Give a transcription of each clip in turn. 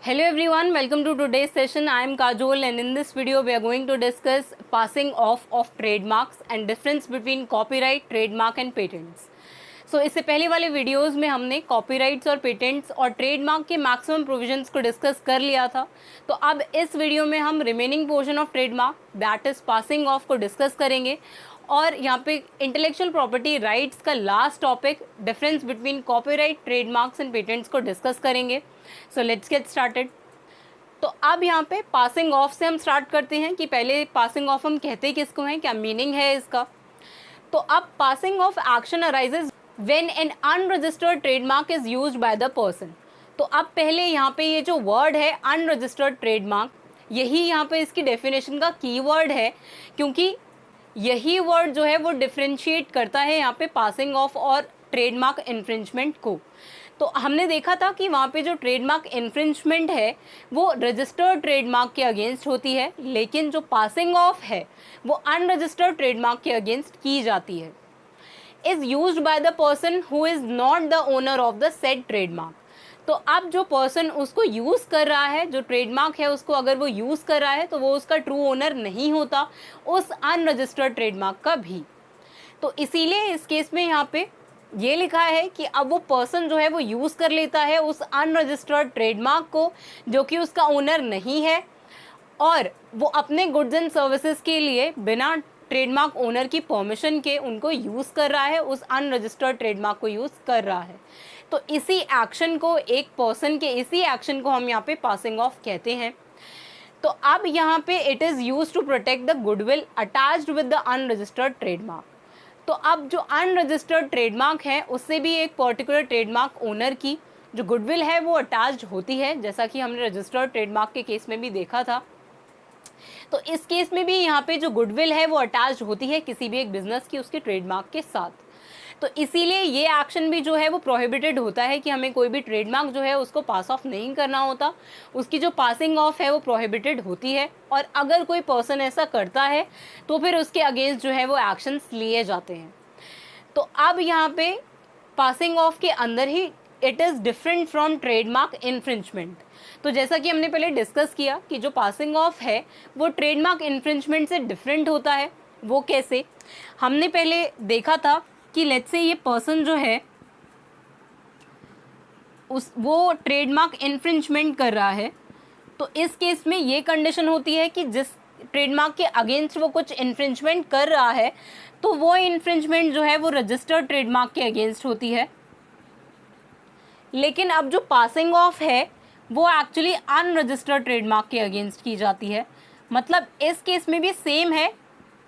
Hello everyone, welcome to today's session. I am Kajol and in this video we are going to discuss passing off of trademarks and difference between copyright, trademark and patents. इससे पहले वाले videos में हमने copyrights और patents और trademark के maximum provisions को discuss कर लिया था। तो अब इस वीडियो में हम remaining portion of trademark that is passing of को डिस्कस करेंगे और यहाँ पे इंटेलेक्चुअल प्रॉपर्टी राइट्स का last topic difference between copyright, trademarks and patents को डिस्कस करेंगे। So let's get started. तो अब यहाँ पे पासिंग ऑफ से हम स्टार्ट करते हैं कि पहले पासिंग ऑफ हम कहते किसको हैं, क्या मीनिंग है इसका। तो अब passing of action arises when an unregistered trademark is used by the person. तो अब पहले यहाँ पे ये जो वर्ड है अनरजिस्टर्ड ट्रेडमार्क, यही यहाँ पे इसकी डेफिनेशन का कीवर्ड है, क्योंकि यही वर्ड जो है वो डिफ्रेंशिएट करता है यहाँ पे पासिंग ऑफ और ट्रेडमार्क इन्फ्रिंजमेंट को। तो हमने देखा था कि वहाँ पे जो ट्रेडमार्क इन्फ्रिंजमेंट है वो रजिस्टर्ड ट्रेडमार्क के अगेंस्ट होती है, लेकिन जो पासिंग ऑफ है वो अनरजिस्टर्ड ट्रेडमार्क के अगेंस्ट की जाती है। Is used by the person who is not the owner of the said trademark. तो अब जो पर्सन उसको यूज़ कर रहा है, जो ट्रेडमार्क है उसको अगर वो यूज़ कर रहा है तो वो उसका ट्रू ओनर नहीं होता उस अनरजिस्टर्ड ट्रेडमार्क का भी। तो इसीलिए इस केस में यहाँ पे ये लिखा है कि अब वो पर्सन जो है वो यूज़ कर लेता है उस अनरजिस्टर्ड ट्रेडमार्क को जो कि उसका ओनर नहीं है, और वो अपने गुड्स एंड सर्विसेज के लिए बिना ट्रेडमार्क ओनर की परमिशन के उनको यूज़ कर रहा है, उस अनरजिस्टर्ड ट्रेडमार्क को यूज़ कर रहा है। तो इसी एक्शन को, एक पर्सन के इसी एक्शन को हम यहाँ पे पासिंग ऑफ कहते हैं। तो अब यहाँ पे it is use to protect the goodwill attached with the unregistered trademark. तो अब जो अनरजिस्टर्ड ट्रेडमार्क है उससे भी एक पर्टिकुलर ट्रेडमार्क ओनर की जो गुडविल है वो अटैच्ड होती है, जैसा कि हमने रजिस्टर्ड ट्रेडमार्क के केस में भी देखा था। तो इस केस में भी यहाँ पे जो गुडविल है वो अटैच्ड होती है किसी भी एक बिजनेस की उसके ट्रेडमार्क के साथ। तो इसीलिए ये एक्शन भी जो है वो प्रोहिबिटेड होता है कि हमें कोई भी ट्रेडमार्क जो है उसको पास ऑफ नहीं करना होता, उसकी जो पासिंग ऑफ है वो प्रोहिबिटेड होती है। और अगर कोई पर्सन ऐसा करता है तो फिर उसके अगेंस्ट जो है वो एक्शंस लिए जाते हैं। तो अब यहाँ पे पासिंग ऑफ के अंदर ही it is different from trademark infringement. तो जैसा कि हमने पहले डिस्कस किया कि जो पासिंग ऑफ है वो ट्रेडमार्क इन्फ्रिंजमेंट से डिफरेंट होता है। वो कैसे, हमने पहले देखा था कि लेट्स से ये पर्सन जो है वो ट्रेडमार्क इन्फ्रिंजमेंट कर रहा है। तो इस केस में ये कंडीशन होती है कि जिस ट्रेडमार्क के अगेंस्ट वो कुछ इन्फ्रिंजमेंट कर रहा है तो वो इन्फ्रिंजमेंट जो है वो रजिस्टर्ड ट्रेडमार्क के अगेंस्ट होती है। लेकिन अब जो पासिंग ऑफ है वो एक्चुअली अनरजिस्टर्ड ट्रेडमार्क के अगेंस्ट की जाती है। मतलब इस केस में भी सेम है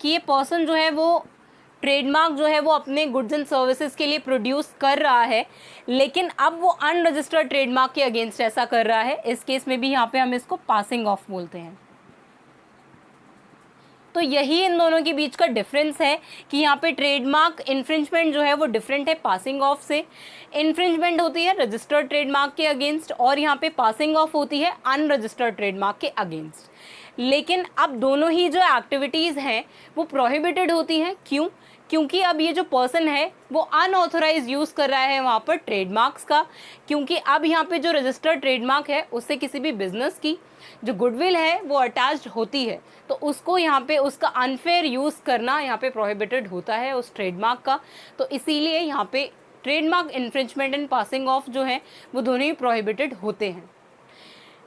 कि ये पर्सन जो है वो ट्रेडमार्क जो है वो अपने गुड्स एंड सर्विसेज के लिए प्रोड्यूस कर रहा है, लेकिन अब वो अनरजिस्टर्ड ट्रेडमार्क के अगेंस्ट ऐसा कर रहा है। इस केस में भी यहाँ पे हम इसको पासिंग ऑफ बोलते हैं। तो यही इन दोनों के बीच का डिफरेंस है कि यहाँ पे ट्रेडमार्क इन्फ्रिंजमेंट जो है वो डिफरेंट है पासिंग ऑफ से। इन्फ्रिंजमेंट होती है रजिस्टर्ड ट्रेडमार्क के अगेंस्ट और यहाँ पे पासिंग ऑफ होती है अनरजिस्टर्ड ट्रेडमार्क के अगेंस्ट। लेकिन अब दोनों ही जो एक्टिविटीज़ हैं वो प्रोहिबिटेड होती हैं। क्यों? क्योंकि अब ये जो पर्सन है वो अनऑथोराइज यूज़ कर रहा है वहाँ पर ट्रेडमार्क्स का, क्योंकि अब यहाँ पे जो रजिस्टर्ड ट्रेडमार्क है उससे किसी भी बिजनेस की जो गुडविल है वो अटैच्ड होती है, तो उसको यहाँ पे उसका अनफेयर यूज़ करना यहाँ पे प्रोहिबिटेड होता है उस ट्रेडमार्क का। तो इसीलिए यहाँ पे trademark infringement and passing of जो है वो दोनों ही प्रोहिबिटेड होते हैं।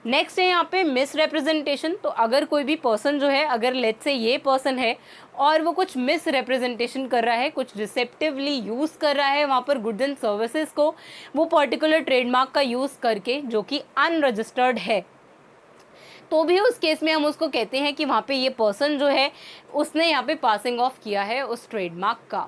नेक्स्ट है यहाँ पे मिस रिप्रेजेंटेशन। तो अगर कोई भी पर्सन जो है, अगर लेट्स से ये पर्सन है और वो कुछ मिस रिप्रेजेंटेशन कर रहा है, कुछ डिसेप्टिवली यूज़ कर रहा है वहाँ पर गुड्स एंड सर्विसेज को वो पर्टिकुलर ट्रेडमार्क का यूज़ करके जो कि अनरजिस्टर्ड है, तो भी उस केस में हम उसको कहते हैं कि वहाँ पे ये पर्सन जो है उसने यहाँ पे पासिंग ऑफ किया है उस ट्रेडमार्क का।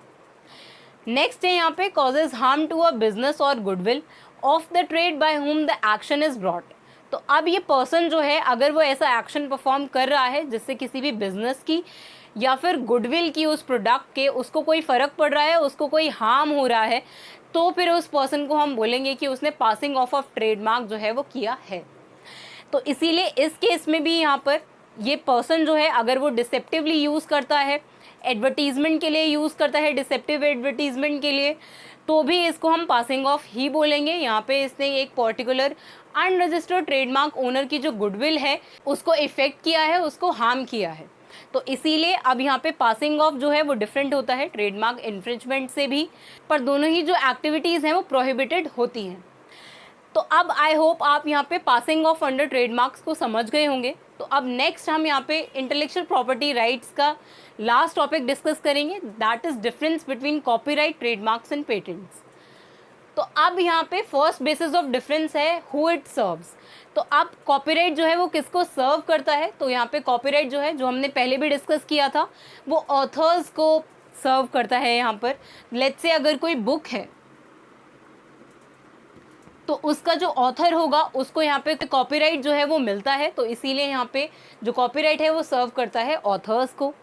नेक्स्ट है यहाँ पे causes harm to a business और goodwill of the trade by whom the action is brought. तो अब ये पर्सन जो है अगर वो ऐसा एक्शन परफॉर्म कर रहा है जिससे किसी भी बिजनेस की या फिर गुडविल की उस प्रोडक्ट के उसको कोई फ़र्क पड़ रहा है, उसको कोई हार्म हो रहा है, तो फिर उस पर्सन को हम बोलेंगे कि उसने पासिंग ऑफ ट्रेडमार्क जो है वो किया है। तो इसीलिए इस केस में भी यहाँ पर ये पर्सन जो है अगर वो डिसेप्टिवली यूज़ करता है, एडवर्टीज़मेंट के लिए यूज़ करता है, डिसेप्टिव एडवर्टीज़मेंट के लिए, तो भी इसको हम पासिंग ऑफ ही बोलेंगे। यहाँ पे इसने एक पर्टिकुलर अनरजिस्टर्ड ट्रेडमार्क ओनर की जो गुडविल है उसको इफेक्ट किया है, उसको हार्म किया है। तो इसीलिए अब यहाँ पे पासिंग ऑफ जो है वो डिफरेंट होता है ट्रेडमार्क इन्फ्रिंजमेंट से भी, पर दोनों ही जो एक्टिविटीज़ हैं वो प्रोहिबिटेड होती हैं। तो अब आई होप आप यहाँ पे पासिंग ऑफ अंडर ट्रेडमार्क्स को समझ गए होंगे। तो अब नेक्स्ट हम यहाँ पे इंटेलेक्चुअल प्रॉपर्टी राइट्स का लास्ट टॉपिक डिस्कस करेंगे, that is difference between copyright, trademarks and patents. तो अब यहाँ पे फर्स्ट बेसिस ऑफ डिफरेंस है हु इट सर्व्स। तो अब कॉपीराइट जो है वो किसको सर्व करता है, तो यहाँ पे कॉपीराइट जो है, जो हमने पहले भी डिस्कस किया था, वो ऑथर्स को सर्व करता है। यहाँ पर लेट्स से अगर कोई बुक है तो उसका जो ऑथर होगा उसको यहाँ पे कॉपीराइट जो है वो मिलता है, तो इसीलिए यहाँ पे जो कॉपीराइट है वो सर्व करता है ऑथर्स को।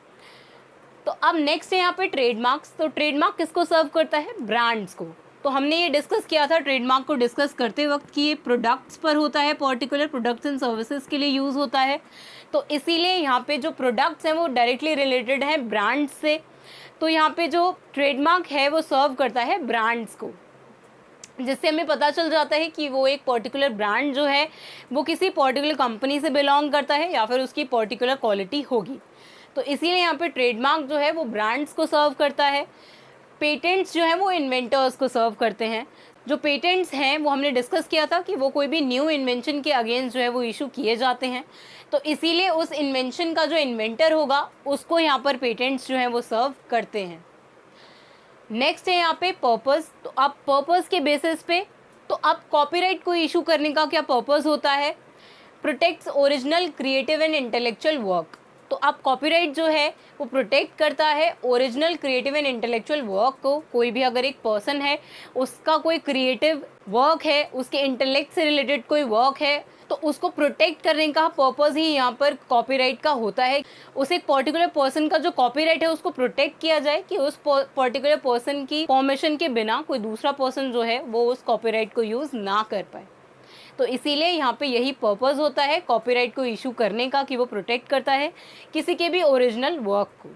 तो अब नेक्स्ट है यहाँ पे ट्रेडमार्क्स। तो ट्रेडमार्क किसको सर्व करता है, ब्रांड्स को। तो हमने ये डिस्कस किया था ट्रेडमार्क को डिस्कस करते वक्त कि ये प्रोडक्ट्स पर होता है, पर्टिकुलर प्रोडक्ट्स एंड सर्विसेज के लिए यूज़ होता है। तो इसीलिए यहाँ पे जो प्रोडक्ट्स हैं वो डायरेक्टली रिलेटेड हैं ब्रांड्स से। तो यहाँ पे जो ट्रेडमार्क है वो सर्व करता है ब्रांड्स को, जिससे हमें पता चल जाता है कि वो एक पर्टिकुलर ब्रांड जो है वो किसी पर्टिकुलर कंपनी से बिलोंग करता है या फिर उसकी पर्टिकुलर क्वालिटी होगी। तो इसीलिए यहाँ पे ट्रेडमार्क जो है वो ब्रांड्स को सर्व करता है। पेटेंट्स जो है वो इन्वेंटर्स को सर्व करते हैं। जो पेटेंट्स हैं वो हमने डिस्कस किया था कि वो कोई भी न्यू इन्वेंशन के अगेंस्ट जो है वो इशू किए जाते हैं। तो इसीलिए उस इन्वेंशन का जो इन्वेंटर होगा उसको यहाँ पर पेटेंट्स जो हैं वो सर्व करते हैं। नेक्स्ट है यहाँ पे पर्पस। तो अब पर्पस के बेसिस पे, तो अब कॉपीराइट को इशू करने का क्या पर्पस होता है, protects original creative and intellectual work. तो अब कॉपीराइट जो है वो प्रोटेक्ट करता है original creative and intellectual work को। कोई भी अगर एक पर्सन है उसका कोई क्रिएटिव वर्क है, उसके इंटेलेक्ट से रिलेटेड कोई वर्क है, तो उसको प्रोटेक्ट करने का पर्पस ही यहाँ पर कॉपीराइट का होता है। उस एक पर्टिकुलर पर्सन का जो कॉपीराइट है उसको प्रोटेक्ट किया जाए कि उस पर्टिकुलर पर्सन की परमिशन के बिना कोई दूसरा पर्सन जो है वो उस कॉपीराइट को यूज़ ना कर पाए। तो इसीलिए यहाँ पे यही पर्पस होता है कॉपीराइट को इशू करने का, कि वो प्रोटेक्ट करता है किसी के भी ओरिजिनल वर्क को।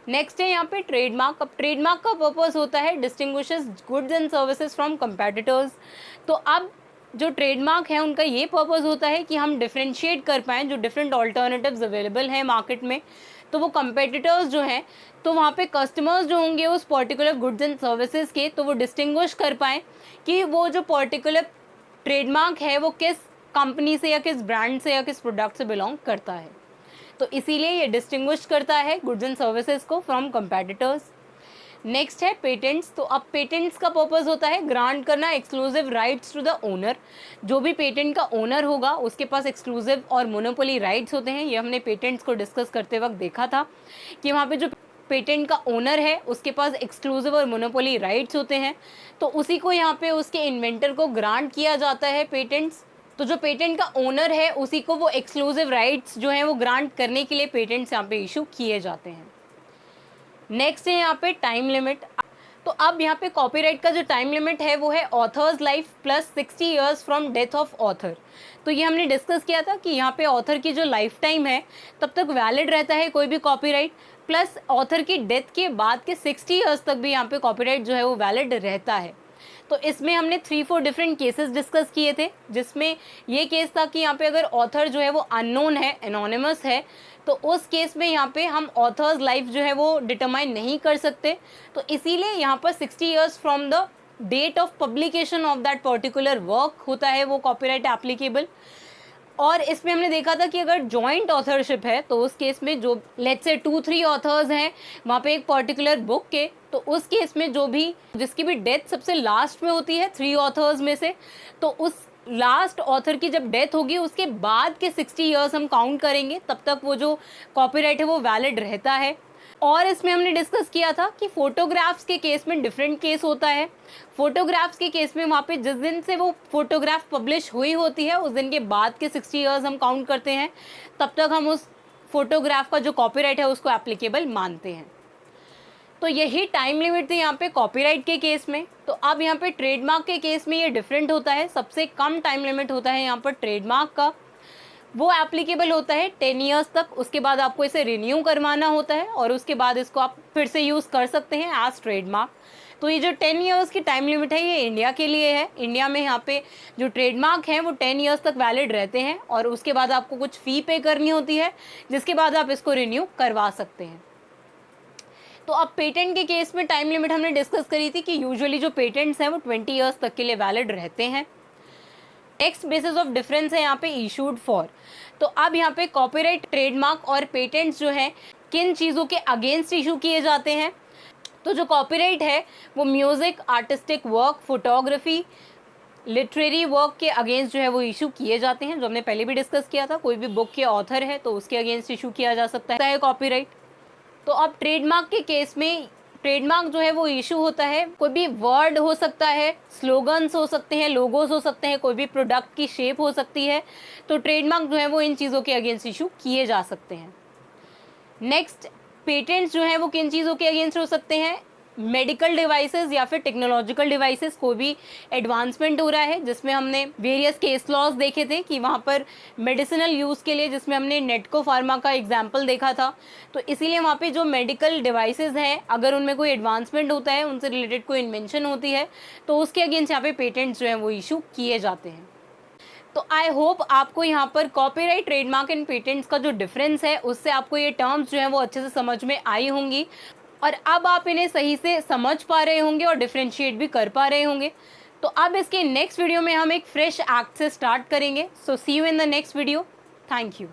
नेक्स्ट है यहाँ पे ट्रेडमार्क। अब ट्रेडमार्क का पर्पस होता है distinguishes goods and services from competitors. तो अब जो ट्रेडमार्क है उनका ये पर्पस होता है कि हम डिफ्रेंशिएट कर पाएँ जो डिफरेंट ऑल्टरनेटिव्स अवेलेबल हैं मार्केट में। तो वो कंपेटिटर्स जो हैं, तो वहाँ पे कस्टमर्स जो होंगे उस पर्टिकुलर गुड्स एंड सर्विसेज के, तो वो डिस्टिंग्विश कर पाएँ कि वो जो पर्टिकुलर ट्रेडमार्क है वो किस कंपनी से या किस ब्रांड से या किस प्रोडक्ट से बिलोंग करता है। तो इसीलिए ये डिस्टिंग्विश करता है गुड्स एंड सर्विसेज को फ्रॉम कंपेटिटर्स। नेक्स्ट है पेटेंट्स। तो अब पेटेंट्स का पर्पस होता है ग्रांट करना exclusive rights to the owner. जो भी पेटेंट का ओनर होगा उसके पास एक्सक्लूसिव और मोनोपोली राइट्स होते हैं। ये हमने पेटेंट्स को डिस्कस करते वक्त देखा था कि वहाँ पे जो पेटेंट का ओनर है उसके पास एक्सक्लूसिव और मोनोपोली राइट्स होते हैं, तो उसी को यहाँ पे उसके इन्वेंटर को ग्रांट किया जाता है पेटेंट्स। तो जो पेटेंट का ओनर है उसी को वो एक्सक्लूसिव राइट्स जो हैं वो ग्रांट करने के लिए पेटेंट्स यहाँ पे इशू किए जाते हैं। नेक्स्ट है यहाँ पे टाइम लिमिट। तो अब यहाँ पे कॉपीराइट का जो टाइम लिमिट है वो है authors life plus 60 years from death of author. तो ये हमने डिस्कस किया था कि यहाँ पे ऑथर की जो लाइफ टाइम है तब तक वैलिड रहता है कोई भी कॉपीराइट, प्लस ऑथर की डेथ के बाद के 60 ईयर्स तक भी यहाँ पे कॉपीराइट जो है वो वैलिड रहता है। तो इसमें हमने 3-4 डिफरेंट केसेस डिस्कस किए थे, जिसमें ये केस था कि यहाँ पे अगर ऑथर जो है वो अननोन है, एनोनिमस है, तो उस केस में यहाँ पे हम ऑथर्स लाइफ जो है वो डिटरमाइन नहीं कर सकते। तो इसीलिए यहाँ पर 60 years from the date of publication of that particular work होता है वो कॉपीराइट एप्लीकेबल। और इसमें हमने देखा था कि अगर जॉइंट ऑथरशिप है तो उस केस में जो लेट्स से 2-3 ऑथर्स हैं वहाँ पे एक पर्टिकुलर बुक के, तो उस केस में जो भी जिसकी भी डेथ सबसे लास्ट में होती है 3 ऑथर्स में से, तो उस लास्ट ऑथर की जब डेथ होगी उसके बाद के 60 ईयर्स हम काउंट करेंगे, तब तक वो जो कॉपीराइट है वो वैलिड रहता है। और इसमें हमने डिस्कस किया था कि फोटोग्राफ्स के केस में डिफरेंट केस होता है। फोटोग्राफ्स के केस में वहाँ पे जिस दिन से वो फोटोग्राफ पब्लिश हुई होती है उस दिन के बाद के 60 ईयर्स हम काउंट करते हैं, तब तक हम उस फोटोग्राफ का जो कॉपीराइट है उसको एप्लीकेबल मानते हैं। तो यही टाइम लिमिट थी यहाँ पे कॉपीराइट के केस में। तो अब यहाँ पे ट्रेडमार्क के केस में ये डिफरेंट होता है, सबसे कम टाइम लिमिट होता है यहाँ पर ट्रेडमार्क का, वो एप्लीकेबल होता है 10 ईयर्स तक। उसके बाद आपको इसे रिन्यू करवाना होता है और उसके बाद इसको आप फिर से यूज़ कर सकते हैं एज ट्रेडमार्क। तो ये जो 10 ईयर्स की टाइम लिमिट है ये इंडिया के लिए है। इंडिया में यहाँ पे जो ट्रेडमार्क हैं वो 10 ईयर्स तक वैलिड रहते हैं और उसके बाद आपको कुछ फ़ी पे करनी होती है, जिसके बाद आप इसको रिन्यू करवा सकते हैं। तो अब पेटेंट के केस में टाइम लिमिट हमने डिस्कस करी थी कि यूजुअली जो पेटेंट्स हैं वो 20 ईयर्स तक के लिए वैलिड रहते हैं। नेक्स्ट बेसिस ऑफ डिफरेंस है यहाँ पे इशूड फॉर। तो अब यहाँ पे कॉपीराइट, ट्रेडमार्क और पेटेंट्स जो हैं किन चीज़ों के अगेंस्ट इशू किए जाते हैं। तो जो कॉपीराइट है वो music, artistic work, photography, literary work के अगेंस्ट जो है वो इशू किए जाते हैं, जो हमने पहले भी डिस्कस किया था। कोई भी बुक के ऑथर है तो उसके अगेंस्ट इशू किया जा सकता है कॉपीराइट। तो अब ट्रेडमार्क के केस में ट्रेडमार्क जो है वो इशू होता है, कोई भी वर्ड हो सकता है, स्लोगन्स हो सकते हैं, लोगोस हो सकते हैं, कोई भी प्रोडक्ट की शेप हो सकती है। तो ट्रेडमार्क जो है वो इन चीज़ों के अगेंस्ट इशू किए जा सकते हैं। नेक्स्ट, पेटेंट्स जो है वो किन चीज़ों के अगेंस्ट हो सकते हैं, मेडिकल डिवाइसेस या फिर टेक्नोलॉजिकल डिवाइसेस, कोई भी एडवांसमेंट हो रहा है, जिसमें हमने वेरियस केस लॉज देखे थे कि वहाँ पर मेडिसिनल यूज़ के लिए, जिसमें हमने नेटको फार्मा का एग्जांपल देखा था। तो इसीलिए वहाँ पे जो मेडिकल डिवाइसेस हैं, अगर उनमें कोई एडवांसमेंट होता है, उनसे रिलेटेड कोई इन्वेंशन होती है, तो उसके अगेंस्ट यहाँ पे पेटेंट्स जो हैं वो इशू किए जाते हैं। तो आई होप आपको यहाँ पर कॉपीराइट, ट्रेडमार्क एंड पेटेंट्स का जो डिफरेंस है उससे आपको ये टर्म्स जो हैं वो अच्छे से समझ में आई होंगी और अब आप इन्हें सही से समझ पा रहे होंगे और डिफ्रेंशिएट भी कर पा रहे होंगे। तो अब इसके नेक्स्ट वीडियो में हम एक फ्रेश एक्ट से स्टार्ट करेंगे। So see you in the next video. Thank you.